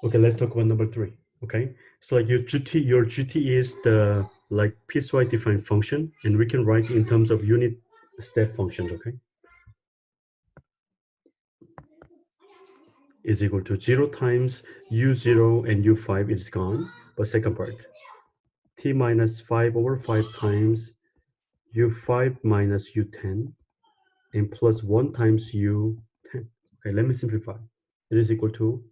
Okay, let's talk about number 3. Okay, so like your GT is the like piecewise defined function, and we can write in terms of unit step functions. Okay, is equal to 0 times u0 and u5 is gone. But second part, t minus 5 over 5 times u5 minus u10 and plus 1 times u10. Okay, let me simplify. It is equal to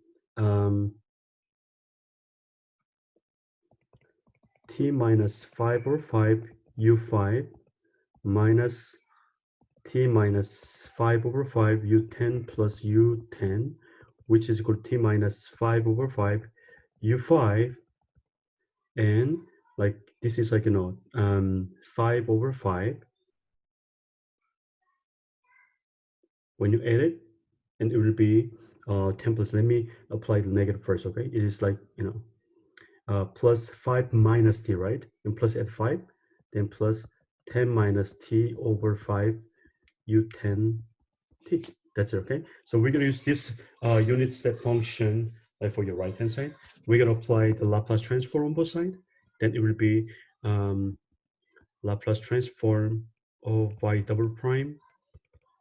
t minus 5 over 5 u5 minus t minus 5 over 5 u10 plus u10, which is equal to t minus 5 over 5 u5, and like this is like 5 over 5 when you add it, and it will be 10 plus. Let me apply the negative first. Okay, it is like plus 5 minus t, right? And plus at 5, then plus 10 minus t over 5 u10 t. That's it, okay? So we're gonna use this unit step function like for your right hand side. We're gonna apply the Laplace transform on both sides. Then it will be Laplace transform of y double prime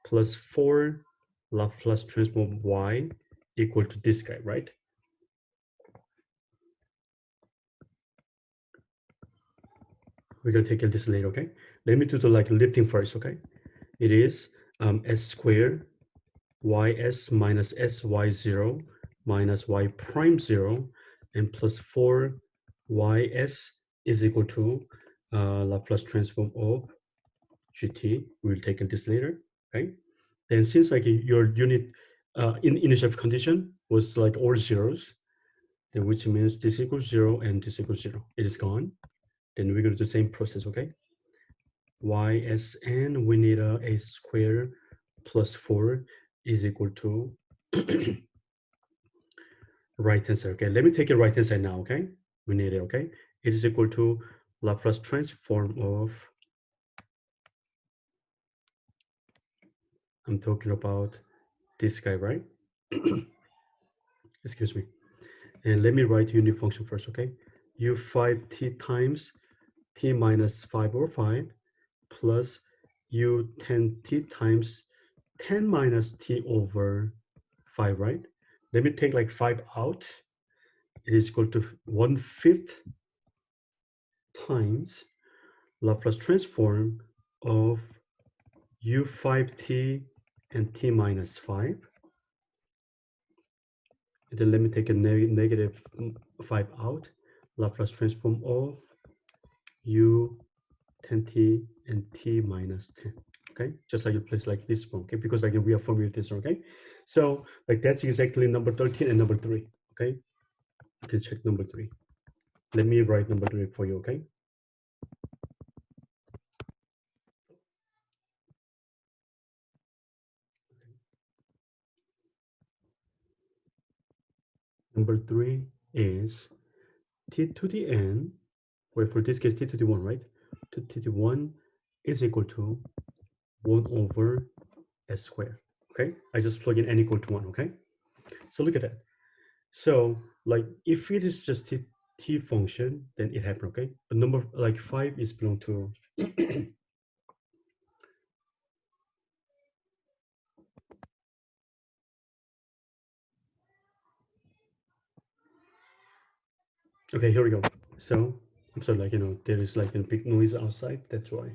plus 4 Laplace transform of y equal to this guy, right? We're gonna take care of this later, okay? Let me do the like lifting first, okay? It is s squared ys minus sy0 minus y prime 0 and plus 4 ys is equal to Laplace transform of gt. We'll take this later, okay? Then since like your unit in initial condition was like all zeros, then which means this equals 0 and this equals 0. It is gone. Then we're going to do the same process, okay? Ysn, we need a square plus 4 is equal to right hand side. Okay, let me take it right hand side now. Okay, we need it. Okay, it is equal to Laplace transform of, I'm talking about this guy, right? Excuse me. And let me write unit function first. Okay, u5t times t minus 5 over 5 plus u10t times 10 minus t over 5, right? Let me take like 5 out. It is equal to 1/5 times Laplace transform of u5t and t minus 5. And then let me take a negative 5 out. Laplace transform of u10t and t minus 10. Okay, just like you place like this one. Okay, because like we are familiar with this. Okay, so like that's exactly number 13 and number 3. Okay, you can check number 3. Let me write number 3 for you. Okay. Number 3 is t to the n, where for this case t to the 1, right? To t to the 1 is equal to 1 over s squared. Okay, I just plug in n equal to 1. Okay, so look at that. So like if it is just t function, then it happened. Okay, but number like 5 is belong to okay, here we go. So I'm sorry, like there is like a big noise outside, that's why.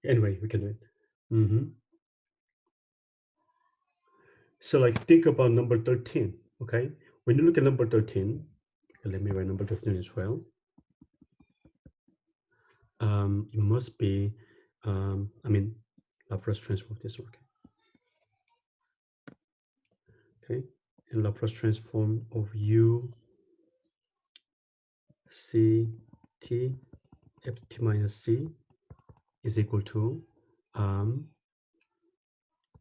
Anyway, we can do it. So like think about number 13. Okay, when you look at number 13, let me write number 13 as well. It must be I mean Laplace transform of this. Okay, and Laplace transform of u c t f t minus c is equal to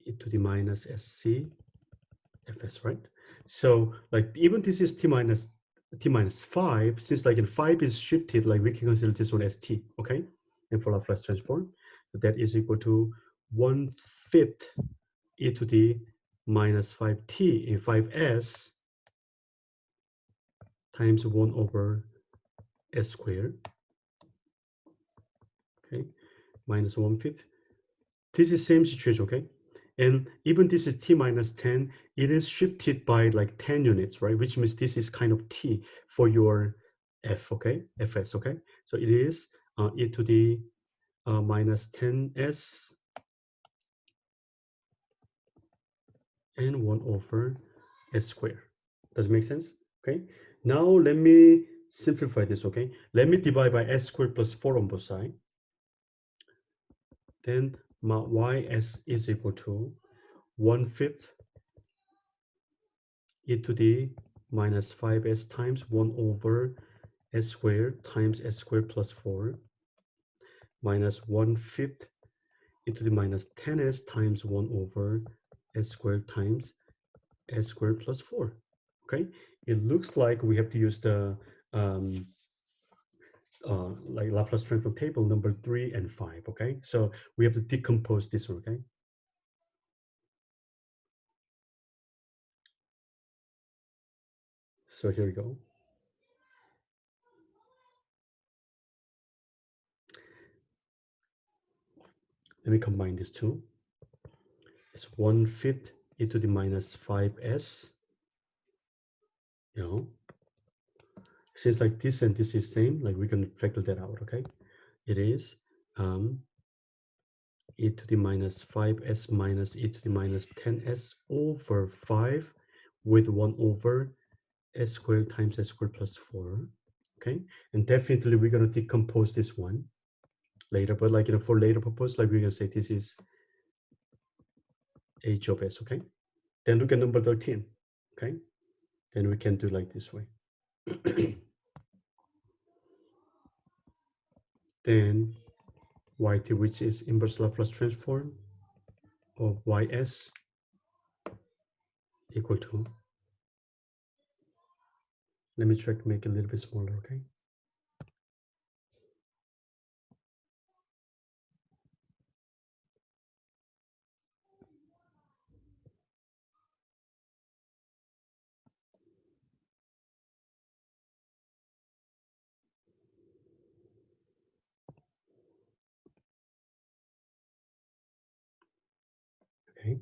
e to the minus sc fs, right? So like even this is t minus 5, since like in 5 is shifted, like we can consider this one as t. Okay, and for Laplace transform, that is equal to 1/5 e to the minus 5t in 5s times 1 over s squared, okay, minus 1/5. This is same situation, okay? And even this is t minus 10, it is shifted by like 10 units, right? Which means this is kind of t for your f, okay? fs, okay? So it is e to the minus 10s and 1 over s squared. Does it make sense? Okay. Now let me simplify this, okay? Let me divide by s squared plus 4 on both sides. Then my ys is equal to 1/5 e to the minus 5s times 1 over s squared times s squared plus 4 minus 1/5 e to the minus 10s times 1 over s squared times s squared plus 4. Okay, it looks like we have to use the like Laplace transform table number 3 and 5. Okay, so we have to decompose this. Okay, so here we go. Let me combine these two. It's 1/5 e to the minus 5s. You know, since like this and this is same, like we can factor that out. Okay, it is e to the minus 5s minus e to the minus 10s over 5 with 1 over s squared times s squared plus 4. Okay, and definitely we're going to decompose this one later, but like, for later purpose, like we're going to say this is h of s. Okay, then look at number 13. Okay, then we can do like this way. Then yt, which is inverse Laplace transform of ys, equal to, let me try to make it a little bit smaller. Okay, okay.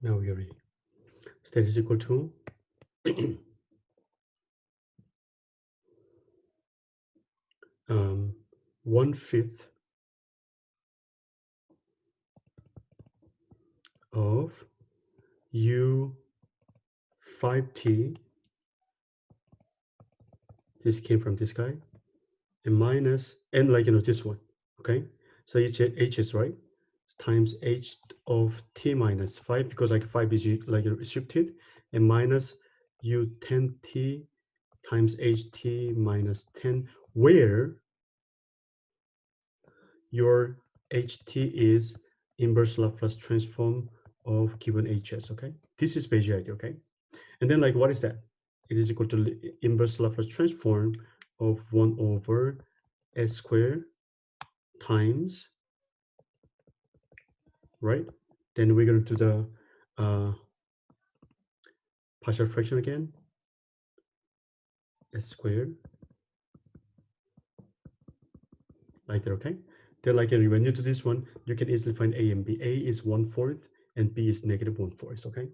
Now we are ready. So that is equal to 1/5 of u 5t. This came from this guy, and minus, and like, this one. Okay, so h is right, times h of t minus 5, because like 5 is like shifted, and minus u 10t times ht minus 10, where your ht is inverse Laplace transform of given hs. Okay, this is basic idea. Okay, and then like, what is that? It is equal to inverse Laplace transform of 1 over s squared times, right? Then we're going to do the partial fraction again, s squared, like that. Okay, then like, when you do this one, you can easily find a and b. A is 1/4 and b is negative 1/4. Okay,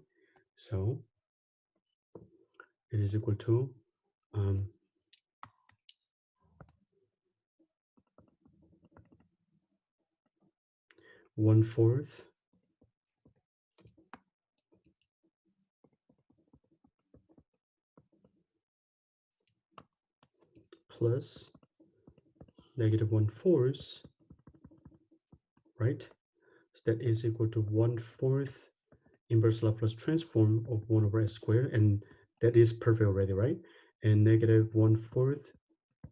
so it is equal to 1/4 plus negative 1/4, right? So that is equal to 1/4 inverse Laplace transform of 1 over s squared, and that is perfect already, right? And negative 1/4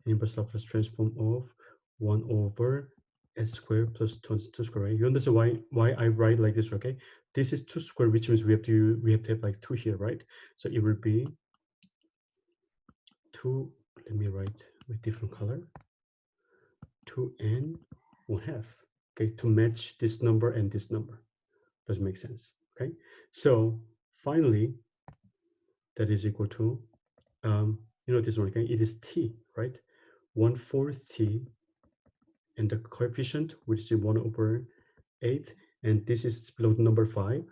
inverse Laplace transform of 1 over s squared plus 2 squared, right? You understand why I write like this, okay? This is 2 squared, which means we have to have like 2 here, right? So it will be 2, let me write with different color, 2n 1/2, okay, to match this number and this number. Does it make sense? Okay, so finally, that is equal to, this one, okay, it is t, right? 1/4 t, and the coefficient, which is 1/8, and this is below number 5,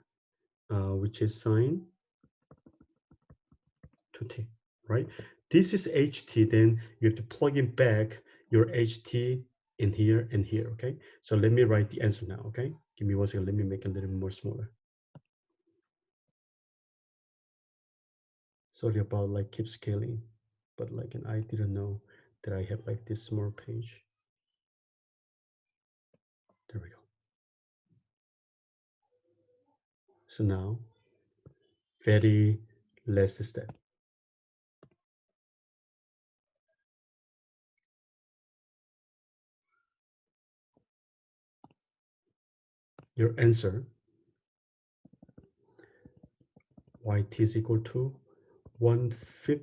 which is sine 2t, right? This is ht, then you have to plug in back your ht in here and here, okay? So let me write the answer now, okay? Give me 1 second, let me make it a little bit more smaller. Sorry about like keep scaling, but like, and I didn't know that I have like this small page. There we go. So now, very last step. Your answer, yt is equal to 1/5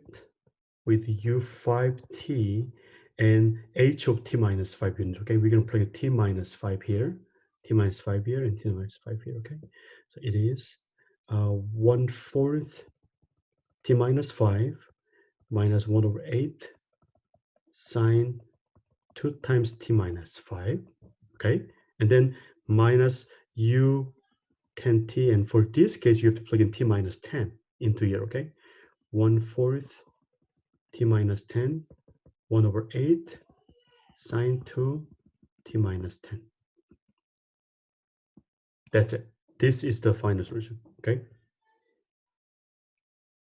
with u5t and h of t minus 5 units, okay? We're going to plug t minus 5 here, t minus 5 here, and t minus 5 here, okay? So it is 1/4 t minus 5 minus 1/8 sine 2 times t minus 5, okay? And then minus u 10t, and for this case, you have to plug in t minus 10 into here, okay? 1/4 t minus 10, 1/8 sine 2 t minus 10. That's it. This is the final solution, okay?